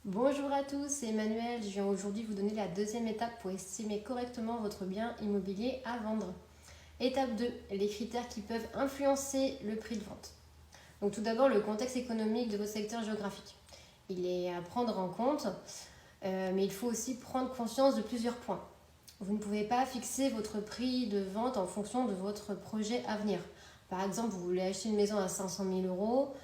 Bonjour à tous, c'est Emmanuel. Je viens aujourd'hui vous donner la deuxième étape pour estimer correctement votre bien immobilier à vendre. Étape 2, les critères qui peuvent influencer le prix de vente. Donc tout d'abord, le contexte économique de votre secteur géographique. Il est à prendre en compte, mais il faut aussi prendre conscience de plusieurs points. Vous ne pouvez pas fixer votre prix de vente en fonction de votre projet à venir. Par exemple, vous voulez acheter une maison à 500 000 euros,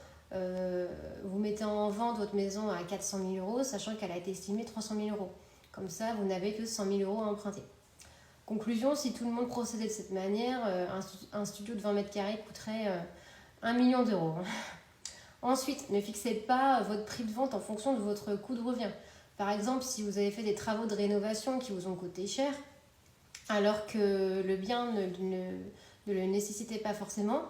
vous mettez en vente votre maison à 400 000 euros, sachant qu'elle a été estimée 300 000 euros. Comme ça, vous n'avez que 100 000 euros à emprunter. Conclusion, si tout le monde procédait de cette manière, un studio de 20 mètres carrés coûterait 1 million d'euros. Ensuite, ne fixez pas votre prix de vente en fonction de votre coût de revient. Par exemple, si vous avez fait des travaux de rénovation qui vous ont coûté cher, alors que le bien ne le nécessitait pas forcément,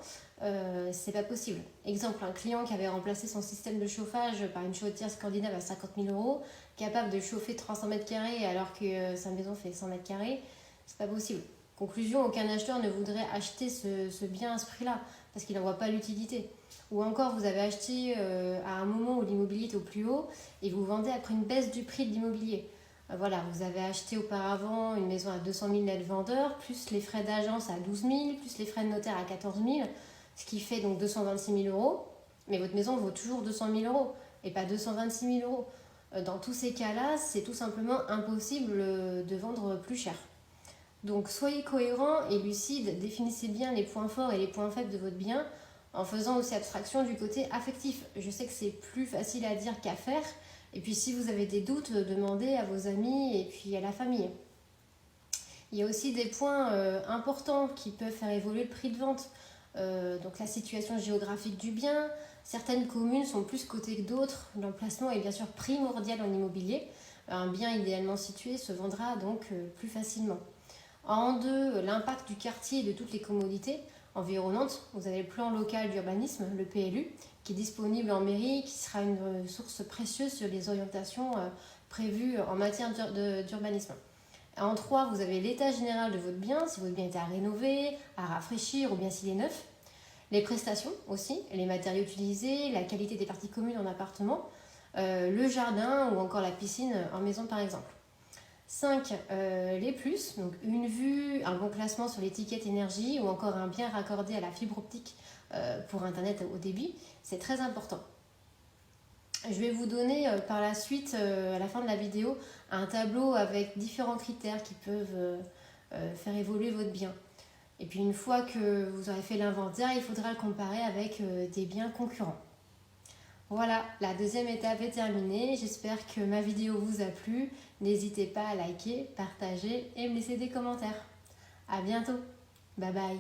c'est pas possible. Exemple, un client qui avait remplacé son système de chauffage par une chaudière scandinave à 50 000 euros, capable de chauffer 300 mètres carrés alors que sa maison fait 100 mètres carrés, c'est pas possible. Conclusion, aucun acheteur ne voudrait acheter ce bien à ce prix-là, parce qu'il n'en voit pas l'utilité. Ou encore, vous avez acheté à un moment où l'immobilier est au plus haut et vous vendez après une baisse du prix de l'immobilier. Voilà, vous avez acheté auparavant une maison à 200 000 net vendeur, plus les frais d'agence à 12 000, plus les frais de notaire à 14 000, ce qui fait donc 226 000 euros. Mais votre maison vaut toujours 200 000 euros et pas 226 000 euros. Dans tous ces cas-là, c'est tout simplement impossible de vendre plus cher. Donc soyez cohérent et lucide, définissez bien les points forts et les points faibles de votre bien en faisant aussi abstraction du côté affectif. Je sais que c'est plus facile à dire qu'à faire. Et puis si vous avez des doutes, demandez à vos amis et puis à la famille. Il y a aussi des points importants qui peuvent faire évoluer le prix de vente. Donc la situation géographique du bien. Certaines communes sont plus cotées que d'autres. L'emplacement est bien sûr primordial en immobilier. Un bien idéalement situé se vendra donc plus facilement. En deux, l'impact du quartier et de toutes les commodités environnantes. Vous avez le plan local d'urbanisme, le PLU, qui est disponible en mairie, qui sera une source précieuse sur les orientations prévues en matière d'urbanisme. En trois, vous avez l'état général de votre bien, si votre bien est à rénover, à rafraîchir ou bien s'il est neuf. Les prestations aussi, les matériaux utilisés, la qualité des parties communes en appartement, le jardin ou encore la piscine en maison par exemple. 5. Les plus, donc une vue, un bon classement sur l'étiquette énergie ou encore un bien raccordé à la fibre optique pour Internet haut débit, c'est très important. Je vais vous donner par la suite, à la fin de la vidéo, un tableau avec différents critères qui peuvent faire évoluer votre bien. Et puis une fois que vous aurez fait l'inventaire, il faudra le comparer avec des biens concurrents. Voilà, la deuxième étape est terminée. J'espère que ma vidéo vous a plu. N'hésitez pas à liker, partager et me laisser des commentaires. À bientôt. Bye bye.